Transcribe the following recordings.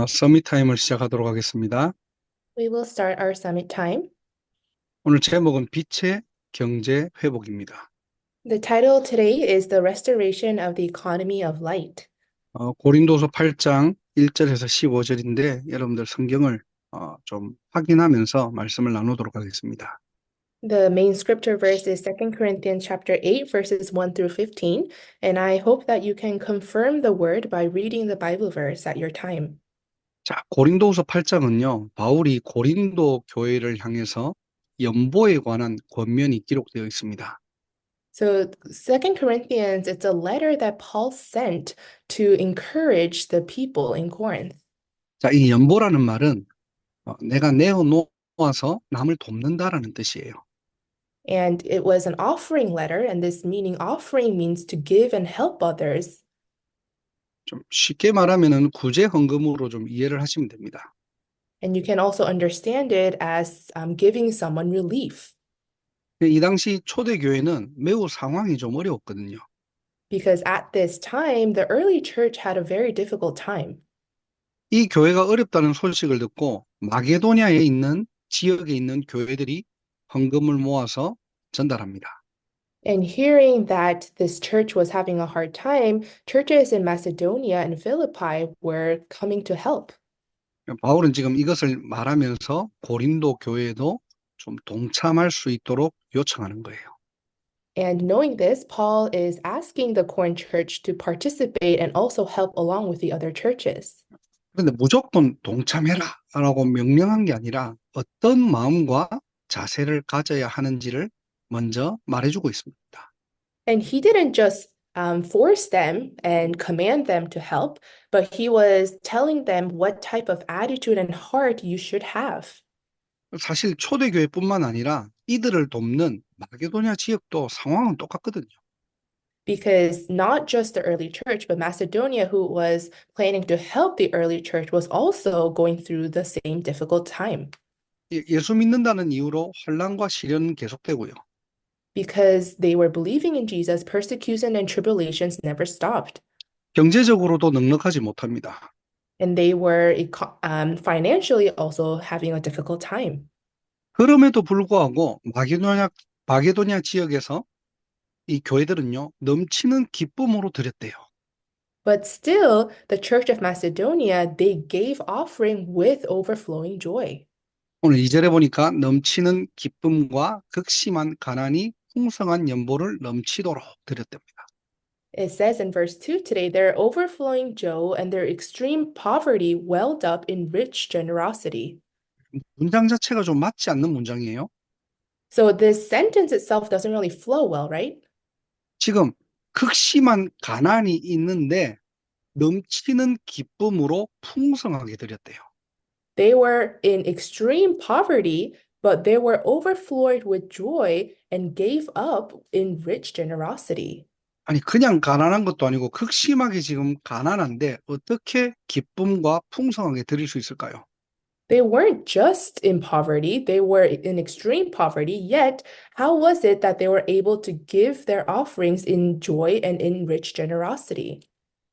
서밋 타임을 시작하도록 하겠습니다. We will start our summit time. 오늘 제목은 빛의 경제 회복입니다. The title today is The Restoration of the Economy of Light. 고린도서 8장 1절에서 15절인데 여러분들 성경을 좀 확인하면서 말씀을 나누도록 하겠습니다. The main scripture verse is 2 Corinthians chapter 8 verses 1 through 15, and I hope that you can confirm the word by reading the Bible verse at your time. 자, 고린도서 8장은요, 바울이 고린도 교회를 향해서 연보에 관한 권면이 기록되어 있습니다. So 2 Corinthians, it's a letter that Paul sent to encourage the people in Corinth. 자, 이 연보라는 말은 내가 내어놓아서 남을 돕는다라는 뜻이에요. And it was an offering letter, and this meaning offering means to give and help others. 좀 쉽게 말하면은 구제 헌금으로 좀 이해를 하시면 됩니다. And you can also understand it as giving someone relief. 이 당시 초대교회는 매우 상황이 좀 어려웠거든요. Because at this time, the early church had a very difficult time. 이 교회가 어렵다는 소식을 듣고 마게도냐에 있는 지역에 있는 교회들이 헌금을 모아서 전달합니다. And hearing that this church was having a hard time, churches in Macedonia and Philippi were coming to help. 바울은 지금 이것을 말하면서 고린도 교회도 좀 동참할 수 있도록 요청하는 거예요. And knowing this, Paul is asking the Corinth church to participate and also help along with the other churches. 그런데 무조건 동참해라 라고 명령한 게 아니라 어떤 마음과 자세를 가져야 하는지를 먼저 말해주고 있습니다. And he didn't just force them and command them to help, but he was telling them what type of attitude and heart you should have. 사실 초대교회뿐만 아니라 이들을 돕는 마게도냐 지역도 상황은 똑같거든요. Because not just the early church, but Macedonia, who was planning to help the early church, was also going through the same difficult time. 예수 믿는다는 이유로 환난과 시련은 계속되고요. Because they were believing in Jesus, persecution and tribulations never stopped. 경제적으로도 넉넉하지 못합니다. And they were financially also having a difficult time. 그럼에도 불구하고 마게도냐 지역에서 이 교회들은요, 넘치는 기쁨으로 드렸대요. But still, the Church of Macedonia, they gave offering with overflowing joy. 오늘 2절에 보니까 넘치는 기쁨과 극심한 가난이 풍성한 연보를 넘치도록 드렸답니다. It says in verse 2 today, their overflowing joy and their extreme poverty welled up in rich generosity. 문장 자체가 좀 맞지 않는 문장이에요. So this sentence itself doesn't really flow well, right? 지금 극심한 가난이 있는데 넘치는 기쁨으로 풍성하게 드렸대요. They were in extreme poverty, but they were overflowed with joy and gave up in rich generosity. 아니 그냥 가난한 것도 아니고 극심하게 지금 가난한데 어떻게 기쁨과 풍성하게 드릴 수 있을까요? They weren't just in poverty, they were in extreme poverty, yet how was it that they were able to give their offerings in joy and in rich generosity?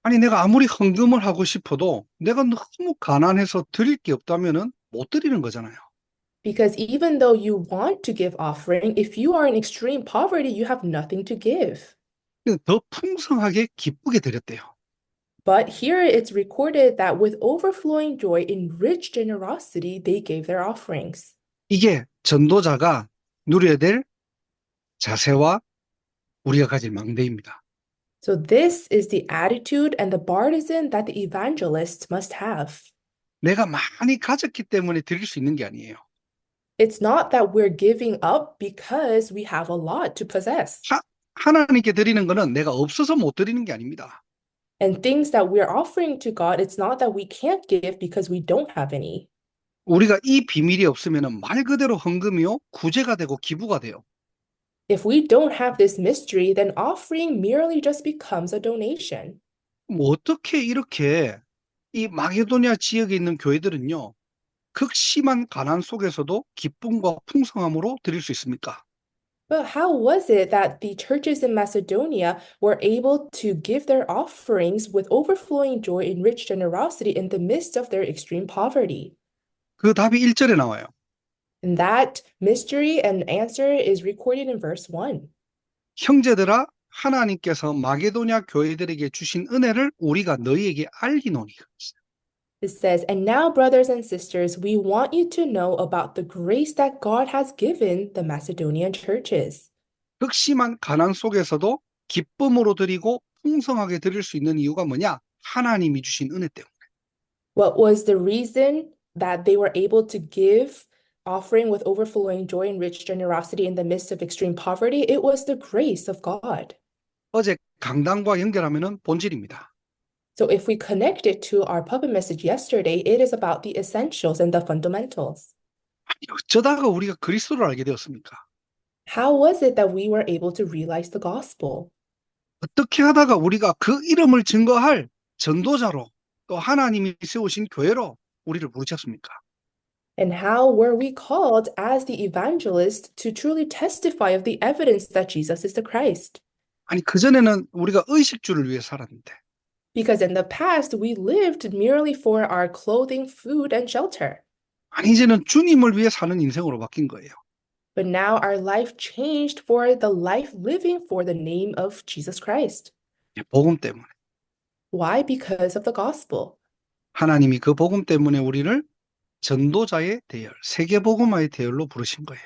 아니 내가 아무리 헌금을 하고 싶어도 내가 너무 가난해서 드릴 게 없다면은 못 드리는 거잖아요. Because even though you want to give offering, if you are in extreme poverty, you have nothing to give. 더 풍성하게 기쁘게 드렸대요. But here it's recorded that with overflowing joy in rich generosity, they gave their offerings. 이게 전도자가 누려야 될 자세와 우리가 가질 망대입니다. So this is the attitude and the partisan that the evangelists must have. 내가 많이 가졌기 때문에 드릴 수 있는 게 아니에요. It's not that we're giving up because we have a lot to possess. 하나님께 드리는 거는 내가 없어서 못 드리는 게 아닙니다. And things that we're offering to God, it's not that we can't give because we don't have any. 우리가 이 비밀이 없으면 말 그대로 헌금이요, 구제가 되고 기부가 돼요. If we don't have this mystery, then offering merely just becomes a donation. 뭐 어떻게 이렇게 이 마게도냐 지역에 있는 교회들은요, 극심한 가난 속에서도 기쁨과 풍성함으로 드릴 수 있습니까? But how was it that the churches in Macedonia were able to give their offerings with overflowing joy and rich generosity in the midst of their extreme poverty? 그 답이 1절에 나와요. And that mystery and answer is recorded in verse 1. 형제들아 하나님께서 마게도냐 교회들에게 주신 은혜를 우리가 너희에게 알리노니. It says, And now, brothers and sisters, we want you to know about the grace that God has given the Macedonian churches. 극심한 가난 속에서도 기쁨으로 드리고 풍성하게 드릴 수 있는 이유가 뭐냐? 하나님이 주신 은혜 때문에. What was the reason that they were able to give offering with overflowing joy and rich generosity in the midst of extreme poverty? It was the grace of God. 어제 강단과 연결하면은 본질입니다. So if we connect it to our puppet message yesterday, it is about the essentials and the fundamentals. 아니, 어쩌다가 우리가 그리스도를 알게 되었습니까? How was it that we were able to realize the gospel? 어떻게 하다가 우리가 그 이름을 증거할 전도자로 또 하나님이 세우신 교회로 우리를 부르셨습니까? And how were we called as the evangelist to truly testify of the evidence that Jesus is the Christ? 아니, 그전에는 우리가 의식주를 위해 살았는데 Because in the past, we lived merely for our clothing, food, and shelter. 아니, 이제는 주님을 위해 사는 인생으로 바뀐 거예요. But now our life changed for the life living for the name of Jesus Christ. 복음 때문에. Why? Because of the gospel. 하나님이 그 복음 때문에 우리를 전도자의 대열, 세계복음화의 대열로 부르신 거예요.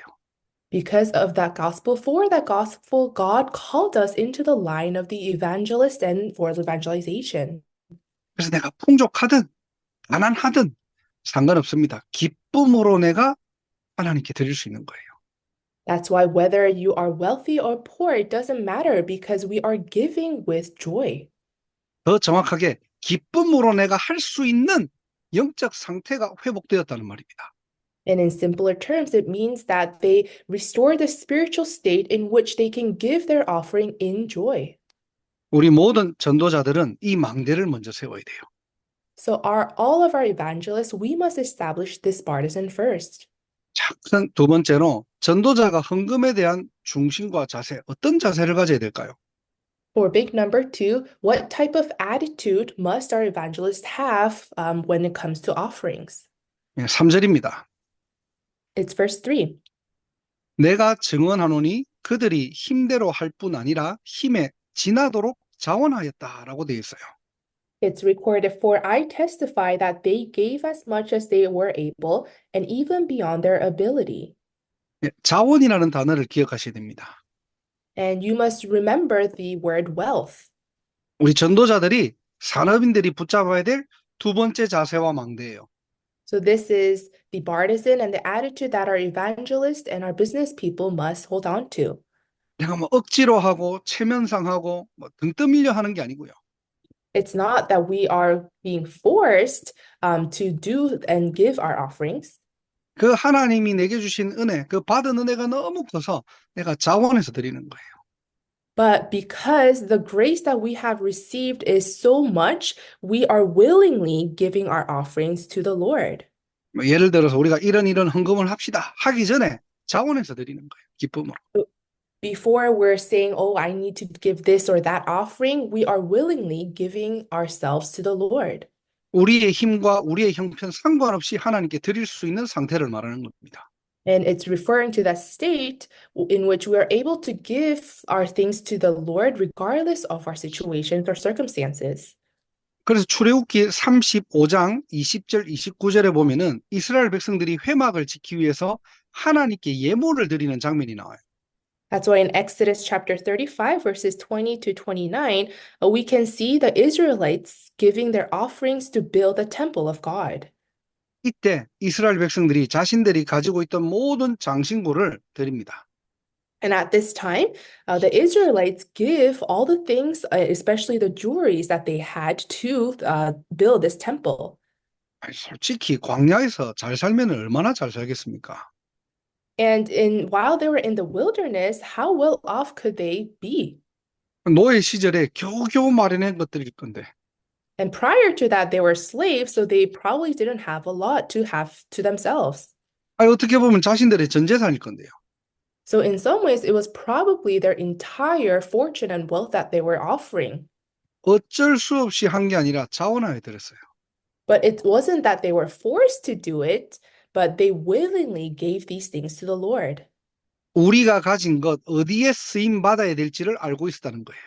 Because of that gospel, for that gospel, God called us into the line of the evangelist and for evangelization. 그래서 내가 풍족하든 가난하든 상관없습니다. 기쁨으로 내가 하나님께 드릴 수 있는 거예요. That's why whether you are wealthy or poor, it doesn't matter because we are giving with joy. 더 정확하게 기쁨으로 내가 할 수 있는 영적 상태가 회복되었다는 말입니다. And in simpler terms, it means that they restore the spiritual state in which they can give their offering in joy. 우리 모든 전도자들은 이 망대를 먼저 세워야 돼요. So all of our evangelists, we must establish this partisan first. 자, 우선 두 번째로 전도자가 헌금에 대한 중심과 자세, 어떤 자세를 가져야 될까요? For big number two, what type of attitude must our evangelists have when it comes to offerings? 3절입니다. It's verse 3. 내가 증언하노니 그들이 힘대로 할 뿐 아니라 힘에 지나도록 자원하였다라고 되어 있어요. It's recorded, For I testify that they gave as much as they were able, and even beyond their ability. 자원이라는 단어를 기억하셔야 됩니다. And you must remember the word wealth. 우리 전도자들이 산업인들이 붙잡아야 될 두 번째 자세와 망대예요. So this is the partisan and the attitude that our evangelists and our business people must hold on to. 내가 뭐 억지로 하고 체면상하고 뭐 등 떠밀려 하는 게 아니고요. It's not that we are being forced to do and give our offerings. 그 하나님이 내게 주신 은혜, 그 받은 은혜가 너무 커서 내가 자원해서 드리는 거예요. But because the grace that we have received is so much, we are willingly giving our offerings to the Lord. 뭐 예를 들어서 우리가 이런 헌금을 합시다 하기 전에 자원해서 드리는 거예요. 기쁨으로. Before we're saying, oh, I need to give this or that offering, we are willingly giving ourselves to the Lord. 우리의 힘과 우리의 형편 상관없이 하나님께 드릴 수 있는 상태를 말하는 겁니다. And it's referring to that state in which we are able to give our things to the Lord regardless of our situations or circumstances. 그래서 출애굽기 35장 20절 29절에 보면은 이스라엘 백성들이 회막을 지키기 위해서 하나님께 예물을 드리는 장면이 나와요. That's why in Exodus chapter 35, verses 20 to 29, we can see the Israelites giving their offerings to build the temple of God. 이때 이스라엘 백성들이 자신들이 가지고 있던 모든 장신구를 드립니다. And at this time, the Israelites give all the things, especially the jewelries that they had to build this temple. 아니, 솔직히 광야에서 잘 살면 얼마나 잘 살겠습니까? And while they were in the wilderness, how well off could they be? 노예 시절에 겨우겨우 마련한 것들일 건데. And prior to that, they were slaves, so they probably didn't have a lot to have to themselves. 아니, 어떻게 보면 자신들의 전 재산일 건데요. So in some ways, it was probably their entire fortune and wealth that they were offering. 어쩔 수 없이 한 게 아니라 자원하에 들었어요. But it wasn't that they were forced to do it, but they willingly gave these things to the Lord. 우리가 가진 것 어디에 쓰임 받아야 될지를 알고 있었다는 거예요.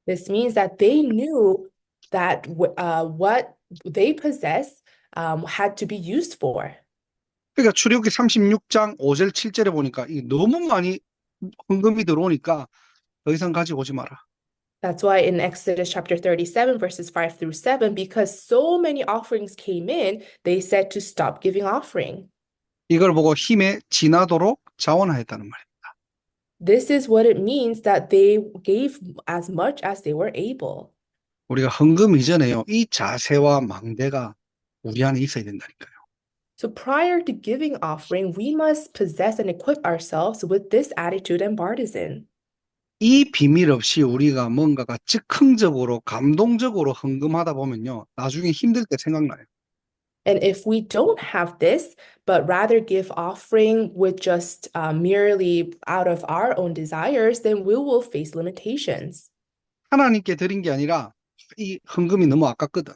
This means that they knew that what they possess had to be used for. 그러니까 출애굽기 36장 5절 7절에 보니까 이게 너무 많이 헌금이 들어오니까 더 이상 가지고 오지 마라. That's why in Exodus chapter 37, verses 5 through 7, because so many offerings came in, they said to stop giving offering. 이걸 보고 힘에 지나도록 자원하였다는 말이에요. This is what it means that they gave as much as they were able. 우리가 헌금 이전에요. 이 자세와 망대가 우리 안에 있어야 된다니까요. So prior to giving offering, we must possess and equip ourselves with this attitude and partisan. 이 비밀 없이 우리가 뭔가가 즉흥적으로 감동적으로 헌금하다 보면요. 나중에 힘들 때 생각나요. And if we don't have this, but rather give offering with just merely out of our own desires, then we will face limitations 하나님께 드린 게 아니라 이 헌금이 너무 아깝거든.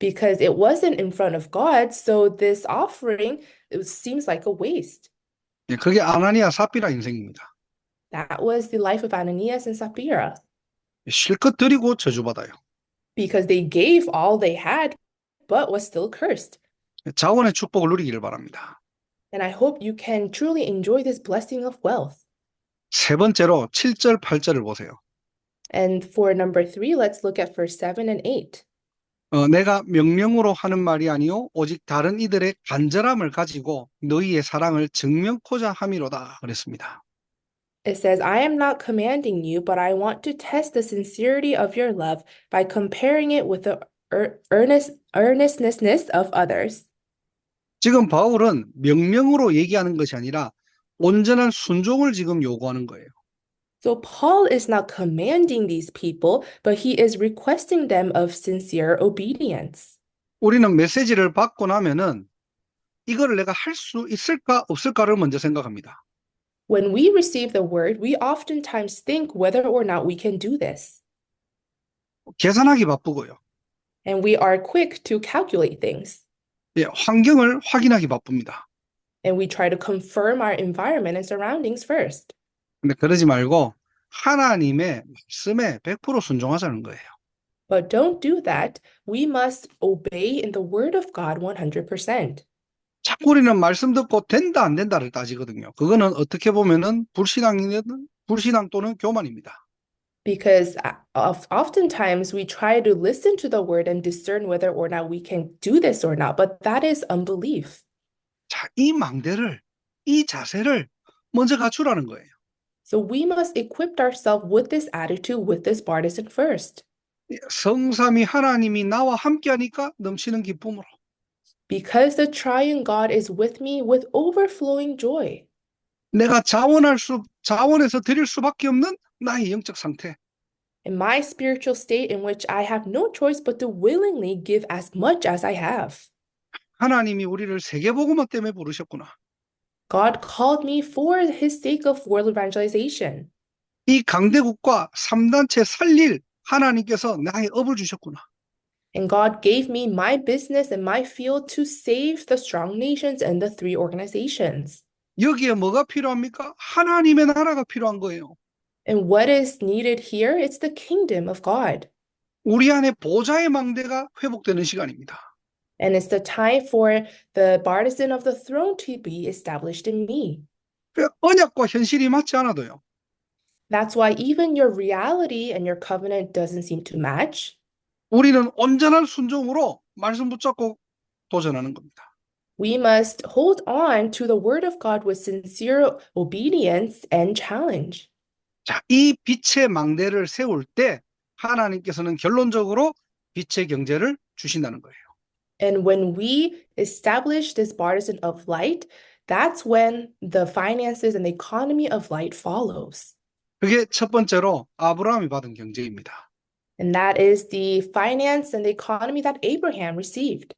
because it wasn't in front of God. So this offering, it seems like a waste. 예, 그게 아나니아 삽비라 인생입니다. That was the life of Ananias and Sapphira 실컷 드리고 저주받아요. because they gave all they had, but was still cursed. 자원의 축복을 누리기를 바랍니다. And I hope you can truly enjoy this blessing of wealth. 세 번째로 7절, 8절을 보세요. And for number 3, let's look at verse 7 and 8. 내가 명령으로 하는 말이 아니요 오직 다른 이들의 간절함을 가지고 너희의 사랑을 증명코자 함이로다 그랬습니다. It says, I am not commanding you, but I want to test the sincerity of your love by comparing it with the earnestness of others. 지금 바울은 명령으로 얘기하는 것이 아니라 온전한 순종을 지금 요구하는 거예요. So Paul is not commanding these people, but he is requesting them of sincere obedience. 우리는 메시지를 받고 나면은 이거를 내가 할 수 있을까 없을까를 먼저 생각합니다. When we receive the word, we oftentimes think whether or not we can do this. 계산하기 바쁘고요. And we are quick to calculate things. 예, 환경을 확인하기 바쁩니다. And we try to confirm our environment and surroundings first. 근데 그러지 말고 하나님의 말씀에 100% 순종하자는 거예요. But don't do that. We must obey in the word of God 100%. 자꾸 우리는 말씀 듣고 된다 안 된다를 따지거든요. 그거는 어떻게 보면은 불신앙 또는 교만입니다. Because oftentimes we try to listen to the word and discern whether or not we can do this or not, but that is unbelief. 자, 이 망대를, 이 자세를 먼저 갖추라는 거예요. So we must equip ourselves with this attitude, with this partisan first. 성삼위 하나님이 나와 함께하니까 넘치는 기쁨으로. Because the triune God is with me with overflowing joy. 내가 자원해서 드릴 수밖에 없는 나의 영적 상태. In my spiritual state in which I have no choice but to willingly give as much as I have. 하나님이 우리를 세계복음화 때문에 부르셨구나. God called me for his sake of world evangelization. 이 강대국과 3단체 살릴 하나님께서 나의 업을 주셨구나. And God gave me my business and my field to save the strong nations and the 3 organizations. 여기에 뭐가 필요합니까? 하나님의 나라가 필요한 거예요. And what is needed here? It's the kingdom of God. 우리 안에 보좌의 망대가 회복되는 시간입니다. And it's the time for the partisan of the throne to be established in me. 언약과 현실이 맞지 않아도요. That's why even your reality and your covenant doesn't seem to match. 우리는 온전한 순종으로 말씀 붙잡고 도전하는 겁니다. We must hold on to the word of God with sincere obedience and challenge. 자, 이 빛의 망대를 세울 때 하나님께서는 결론적으로 빛의 경제를 주신다는 거예요. And when we establish this partisan of light, that's when the finances and the economy of light follows. 그게 첫 번째로 아브라함이 받은 경제입니다. And that is the finance and the economy that Abraham received.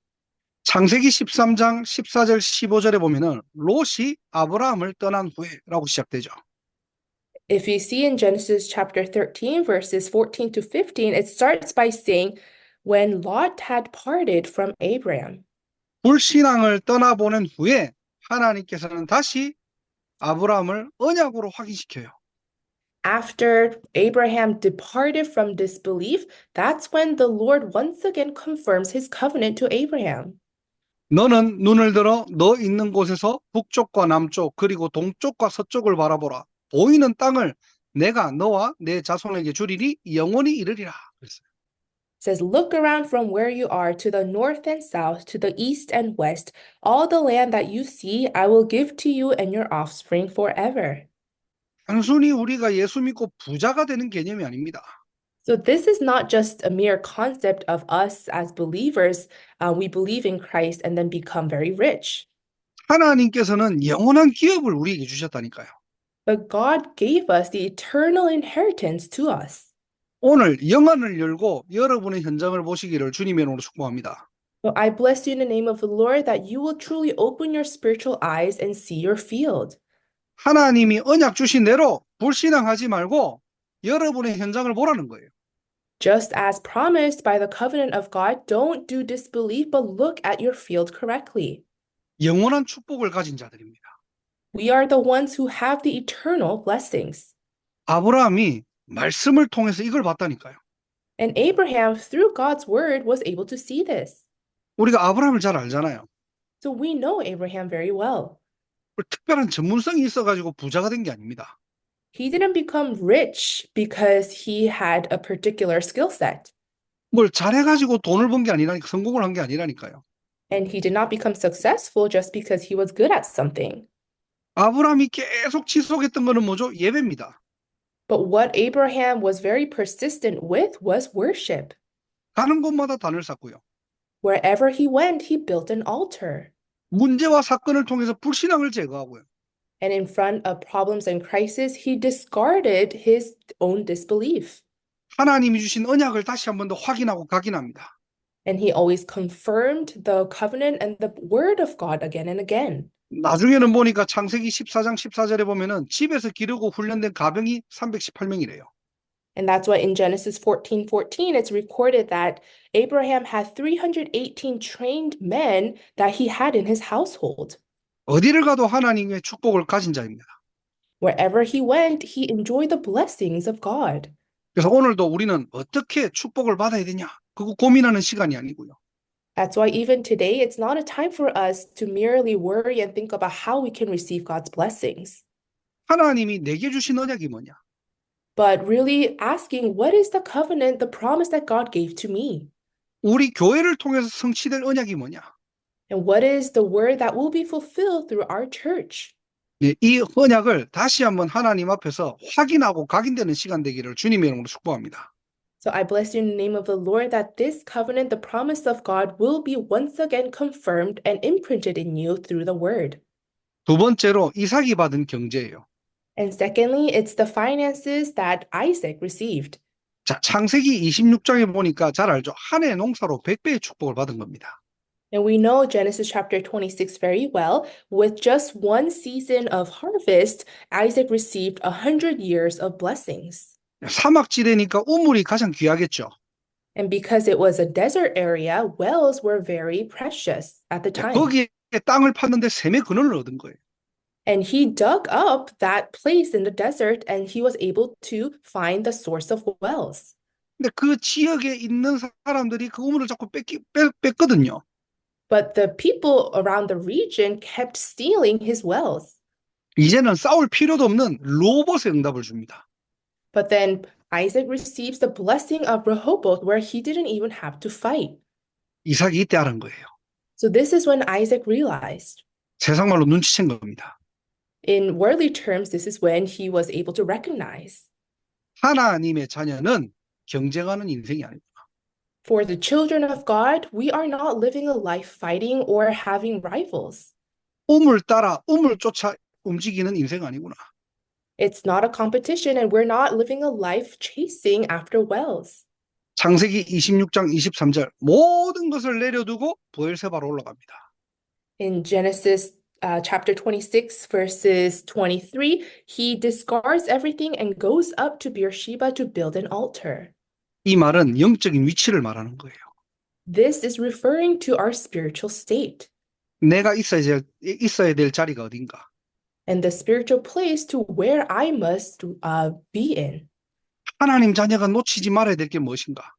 창세기 13장 14절 15절에 보면은 롯이 아브라함을 떠난 후에라고 시작되죠. If you see in Genesis chapter 13, verses 14 to 15, it starts by saying, when Lot had parted from Abraham. 불신앙을 떠나보낸 후에 하나님께서는 다시 아브라함을 언약으로 확인시켜요. After Abraham departed from disbelief, that's when the Lord once again confirms his covenant to Abraham. 너는 눈을 들어 너 있는 곳에서 북쪽과 남쪽 그리고 동쪽과 서쪽을 바라보라. 보이는 땅을 내가 너와 내 자손에게 주리니 영원히 이르리라. 그랬어요. It says, look around from where you are to the north and south, to the east and west. All the land that you see, I will give to you and your offspring forever. 단순히 우리가 예수 믿고 부자가 되는 개념이 아닙니다. So this is not just a mere concept of us as believers. We believe in Christ and then become very rich. 하나님께서는 영원한 기업을 우리에게 주셨다니까요. But God gave us the eternal inheritance to us. 오늘 영안을 열고 여러분의 현장을 보시기를 주님의 이름으로 축복합니다. So I bless you in the name of the Lord that you will truly open your spiritual eyes and see your field. 하나님이 언약 주신 대로 불신앙하지 말고 여러분의 현장을 보라는 거예요. Just as promised by the covenant of God, don't do disbelief, but look at your field correctly. 영원한 축복을 가진 자들입니다. We are the ones who have the eternal blessings. 아브라함이 말씀을 통해서 이걸 봤다니까요. And Abraham, through God's word, was able to see this. 우리가 아브라함을 잘 알잖아요. So we know Abraham very well. 특별한 전문성이 있어가지고 부자가 된 게 아닙니다. He didn't become rich because he had a particular skill set. 뭘 잘해가지고 돈을 번 게 아니라니까, 성공을 한 게 아니라니까요. And he did not become successful just because he was good at something. 아브라함이 계속 지속했던 거는 뭐죠? 예배입니다. But what Abraham was very persistent with was worship. 가는 곳마다 단을 쌓고요. Wherever he went, he built an altar. 문제와 사건을 통해서 불신앙을 제거하고요. And in front of problems and crises, he discarded his own disbelief. 하나님이 주신 언약을 다시 한 번 더 확인하고 각인합니다. And he always confirmed the covenant and the word of God again and again. 나중에는 보니까 창세기 14장 14절에 보면은 집에서 기르고 훈련된 가병이 318명이래요. And that's why in Genesis 14:14, it's recorded that Abraham had 318 trained men that he had in his household. 어디를 가도 하나님의 축복을 가진 자입니다. Wherever he went, he enjoyed the blessings of God. 그래서 오늘도 우리는 어떻게 축복을 받아야 되냐? 그거 고민하는 시간이 아니고요. That's why even today, it's not a time for us to merely worry and think about how we can receive God's blessings, 하나님이 내게 주신 언약이 뭐냐? but really asking, what is the covenant, the promise that God gave to me? 우리 교회를 통해서 성취될 언약이 뭐냐? And what is the word that will be fulfilled through our church? 네, 이 언약을 다시 한번 하나님 앞에서 확인하고 각인되는 시간 되기를 주님의 이름으로 축복합니다. So I bless you in the name of the Lord that this covenant, the promise of God, will be once again confirmed and imprinted in you through the word. 두 번째로 이삭이 받은 경제예요. And secondly, it's the finances that Isaac received. 자, 창세기 26장에 보니까 잘 알죠? 한 해 농사로 100배의 축복을 받은 겁니다. And we know Genesis chapter 26 very well. With just one season of harvest, Isaac received 100 years of blessings. 사막지대니까 우물이 가장 귀하겠죠. And because it was a desert area, wells were very precious at the time. 거기에 땅을 팠는데 샘의 근원을 얻은 거예요. And he dug up that place in the desert and he was able to find the source of wells. 근데 그 지역에 있는 사람들이 그 우물을 자꾸 뺐거든요. But the people around the region kept stealing his wells. 이제는 싸울 필요도 없는 로봇의 응답을 줍니다. But then Isaac receives the blessing of Rehoboth where he didn't even have to fight. 이삭이 이때 알은 거예요. So this is when Isaac realized. 세상 말로 눈치챈 겁니다. In worldly terms, this is when he was able to recognize. 하나님의 자녀는 경쟁하는 인생이 아닙니다. For the children of God, we are not living a life fighting or having rivals. 우물 따라 우물 쫓아 움직이는 인생 아니구나. It's not a competition and we're not living a life chasing after wells. 창세기 26장 23절 모든 것을 내려두고 브엘세바로 올라갑니다. In Genesis chapter 26, verses 23, he discards everything and goes up to Beersheba to build an altar. 이 말은 영적인 위치를 말하는 거예요. This is referring to our spiritual state 내가 있어야 될 자리가 어딘가. and the spiritual place to where I must be in. 하나님 자녀가 놓치지 말아야 될 게 무엇인가?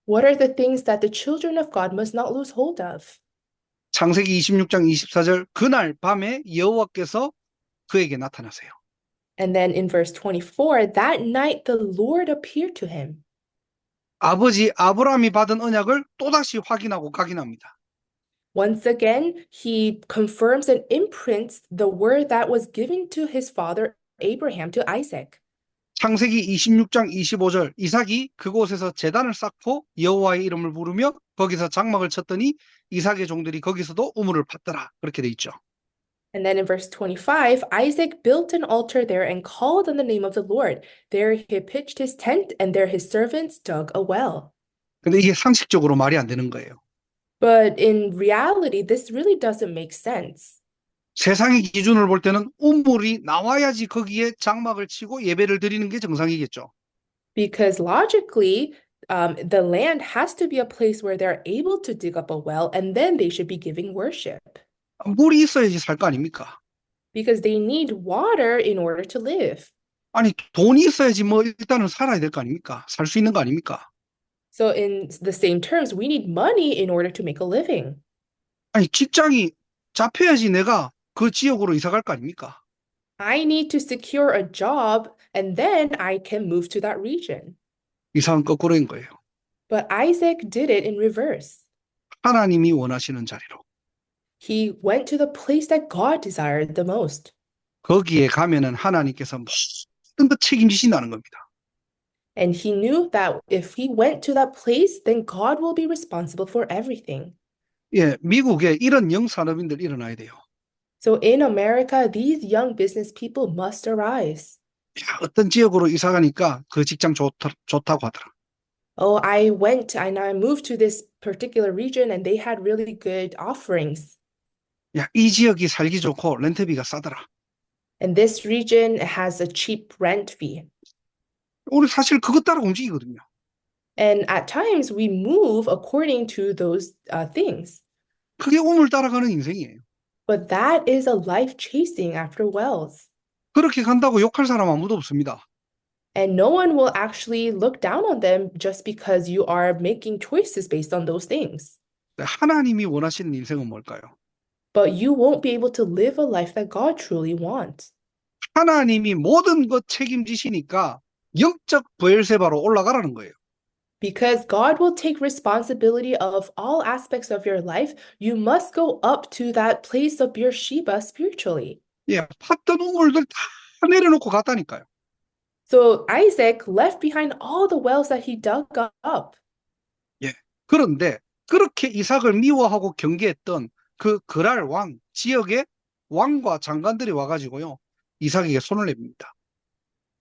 What are the things that the children of God must not lose hold of? 창세기 26장 24절 그날 밤에 여호와께서 그에게 나타나세요. And then in verse 24, that night the Lord appeared to him. 아버지 아브라함이 받은 언약을 또다시 확인하고 각인합니다. Once again, he confirms and imprints the word that was given to his father Abraham to Isaac. 창세기 26장 25절 이삭이 그곳에서 제단을 쌓고 여호와의 이름을 부르며 거기서 장막을 쳤더니 이삭의 종들이 거기서도 우물을 팠더라. 그렇게 돼 있죠. And then in verse 25, Isaac built an altar there and called on the name of the Lord. There he pitched his tent, and there his servants dug a well. 근데 이게 상식적으로 말이 안 되는 거예요. But in reality, this really doesn't make sense. 세상의 기준을 볼 때는 우물이 나와야지 거기에 장막을 치고 예배를 드리는 게 정상이겠죠. Because logically, the land has to be a place where they're able to dig up a well, and then they should be giving worship. 물이 있어야지 살 거 아닙니까? Because they need water in order to live. 아니 돈이 있어야지 뭐 일단은 살아야 될 거 아닙니까? 살 수 있는 거 아닙니까? So in the same terms, we need money in order to make a living. 아니 직장이 잡혀야지 내가 그 지역으로 이사 갈 거 아닙니까? I need to secure a job, and then I can move to that region. 이상은 거꾸로인 거예요. But Isaac did it in reverse. 하나님이 원하시는 자리로. He went to the place that God desired the most. 거기에 가면은 하나님께서 모든 것 책임지신다는 겁니다. And he knew that if he went to that place, then God will be responsible for everything. 예, 미국에 이런 영산업인들 일어나야 돼요. So in America, these young business people must arise. 야, 어떤 지역으로 이사 가니까 그 직장 좋다고 하더라. Oh, I went and I moved to this particular region and they had really good offerings. 야, 이 지역이 살기 좋고 렌트비가 싸더라. And this region has a cheap rent fee. 우리 사실 그것 따라 움직이거든요. And at times we move according to those things. 그게 우물 따라가는 인생이에요. But that is a life chasing after wells. 그렇게 간다고 욕할 사람 아무도 없습니다. And no one will actually look down on them just because you are making choices based on those things. 하나님이 원하시는 인생은 뭘까요? But you won't be able to live a life that God truly wants. 하나님이 모든 것 책임지시니까 영적 브엘세바로 올라가라는 거예요. Because God will take responsibility of all aspects of your life, you must go up to that place of Beersheba spiritually. 예, 팠던 우물들 다 내려놓고 갔다니까요. So Isaac left behind all the wells that he dug up. 예, 그런데 그렇게 이삭을 미워하고 경계했던 그 그랄 왕 지역의 왕과 장관들이 와가지고요 이삭에게 손을 냅니다.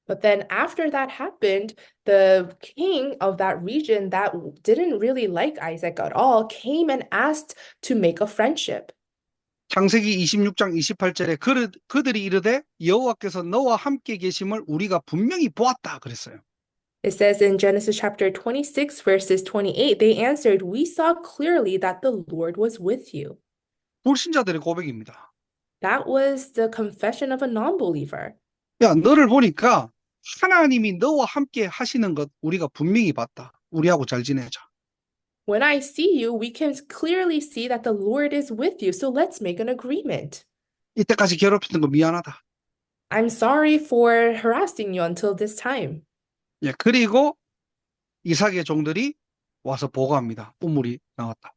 But then after that happened, the king of that region that didn't really like Isaac at all came and asked to make a friendship. 창세기 26장 28절에 그들이 이르되 여호와께서 너와 함께 계심을 우리가 분명히 보았다 그랬어요. It says in Genesis chapter 26, verses 28, they answered, "We saw clearly that the Lord was with you." 불신자들의 고백입니다. That was the confession of a non-believer. 야, 너를 보니까 하나님이 너와 함께 하시는 것 우리가 분명히 봤다. 우리하고 잘 지내자. When I see you, we can clearly see that the Lord is with you. So let's make an agreement. 이때까지 괴롭혔던 거 미안하다. I'm sorry for harassing you until this time. 예, 그리고 이삭의 종들이 와서 보고합니다. 우물이 나왔다.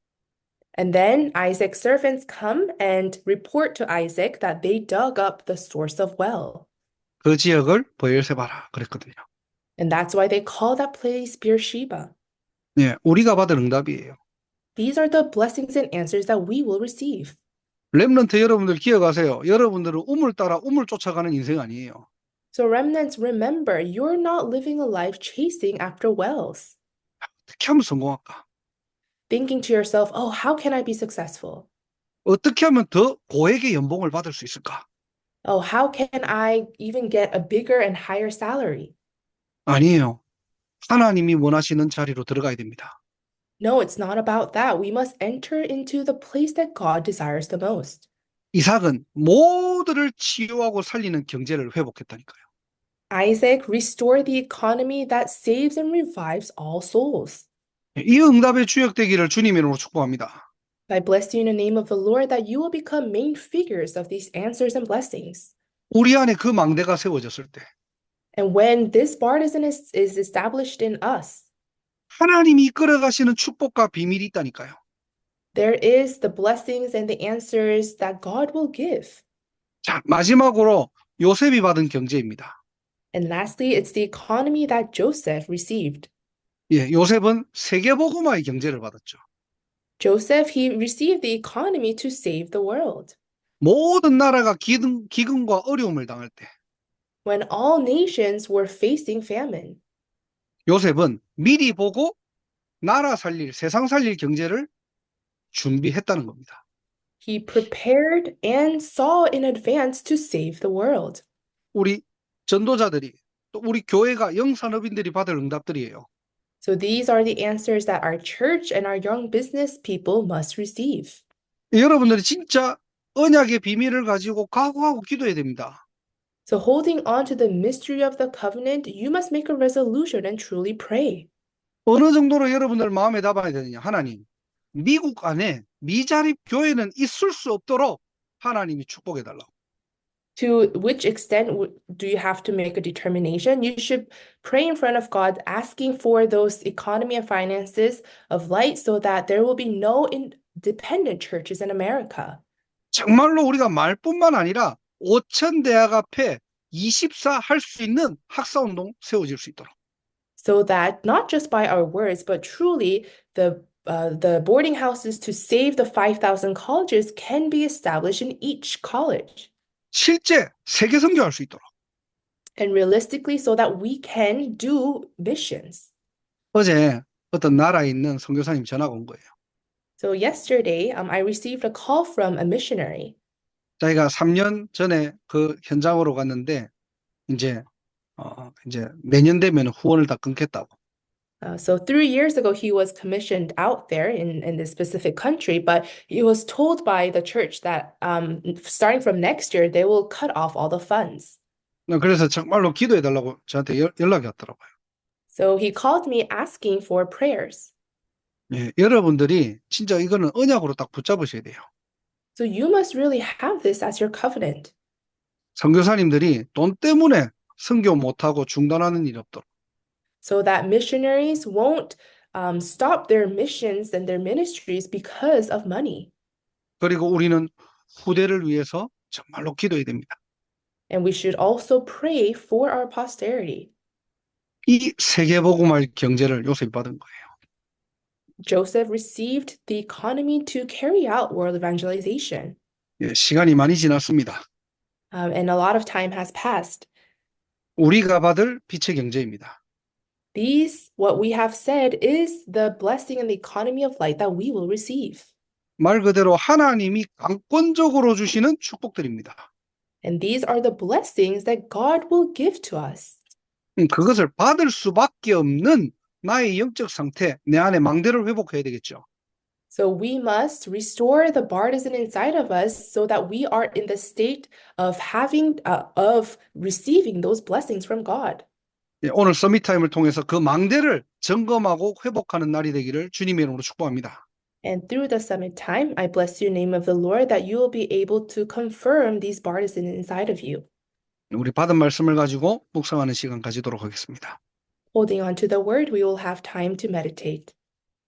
And then Isaac's servants come and report to Isaac that they dug up the source of well. 그 지역을 브엘세바라 그랬거든요. And that's why they call that place Beersheba. 예, 우리가 받을 응답이에요. These are the blessings and answers that we will receive. 렘넌트 여러분들 기억하세요. 여러분들은 우물 따라 우물 쫓아가는 인생 아니에요. So remnants, remember, you're not living a life chasing after wells, 어떻게 하면 성공할까? thinking to yourself, oh, how can I be successful? 어떻게 하면 더 고액의 연봉을 받을 수 있을까? Oh, how can I even get a bigger and higher salary? 아니에요. 하나님이 원하시는 자리로 들어가야 됩니다. No, it's not about that. We must enter into the place that God desires the most. 이삭은 모두를 치유하고 살리는 경제를 회복했다니까요. Isaac restored the economy that saves and revives all souls. 이 응답의 주역되기를 주님의 이름으로 축복합니다. I bless you in the name of the Lord that you will become main figures of these answers and blessings. 우리 안에 그 망대가 세워졌을 때 And when this partisan is established in us, 하나님이 이끌어가시는 축복과 비밀이 있다니까요. there is the blessings and the answers that God will give. 자, 마지막으로 요셉이 받은 경제입니다. And lastly, it's the economy that Joseph received. 예, 요셉은 세계복음화의 경제를 받았죠. Joseph, he received the economy to save the world. 모든 나라가 기근과 어려움을 당할 때 When all nations were facing famine, 요셉은 미리 보고 나라 살릴, 세상 살릴 경제를 준비했다는 겁니다. he prepared and saw in advance to save the world. 우리 전도자들이 또 우리 교회가 영산업인들이 받을 응답들이에요. So these are the answers that our church and our young business people must receive. 여러분들이 진짜 언약의 비밀을 가지고 각오하고 기도해야 됩니다. So holding on to the mystery of the covenant, you must make a resolution and truly pray. 어느 정도로 여러분들 마음에 담아야 되느냐? 하나님, 미국 안에 미자립 교회는 있을 수 없도록 하나님이 축복해 달라고. To which extent do you have to make a determination? You should pray in front of God, asking for those economy and finances of light so that there will be no independent churches in America. 정말로 우리가 말뿐만 아니라 5천 대학 앞에 24 할 수 있는 학사운동 세워질 수 있도록. So that not just by our words, but truly the boarding houses to save the 5,000 colleges can be established in each college. 실제 세계 선교할 수 있도록. And realistically, so that we can do missions. 어제 어떤 나라에 있는 선교사님 전화가 온 거예요. So yesterday, I received a call from a missionary. 자기가 3년 전에 그 현장으로 갔는데 이제 내년 되면 후원을 다 끊겠다고. So 3 years ago, he was commissioned out there in this specific country, but he was told by the church that starting from next year, they will cut off all the funds. 그래서 정말로 기도해 달라고 저한테 연락이 왔더라고요. So he called me asking for prayers. 예, 여러분들이 진짜 이거는 언약으로 딱 붙잡으셔야 돼요. So you must really have this as your covenant. 선교사님들이 돈 때문에 선교 못하고 중단하는 일이 없도록. So that missionaries won't stop their missions and their ministries because of money. 그리고 우리는 후대를 위해서 정말로 기도해야 됩니다. And we should also pray for our posterity. 이 세계복음화 경제를 요셉이 받은 거예요. Joseph received the economy to carry out world evangelization. 예, 시간이 많이 지났습니다. And a lot of time has passed. 우리가 받을 빛의 경제입니다. These, what we have said, is the blessing and the economy of light that we will receive. 말 그대로 하나님이 강권적으로 주시는 축복들입니다. And these are the blessings that God will give to us. 그것을 받을 수밖에 없는 나의 영적 상태, 내 안에 망대를 회복해야 되겠죠. So we must restore the partisan inside of us so that we are in the state of receiving those blessings from God. 예, 오늘 서밋 타임을 통해서 그 망대를 점검하고 회복하는 날이 되기를 주님의 이름으로 축복합니다. And through the summit time, I bless you in the name of the Lord that you will be able to confirm these partisans inside of you. 우리 받은 말씀을 가지고 묵상하는 시간 가지도록 하겠습니다. Holding on to the word, we will have time to meditate.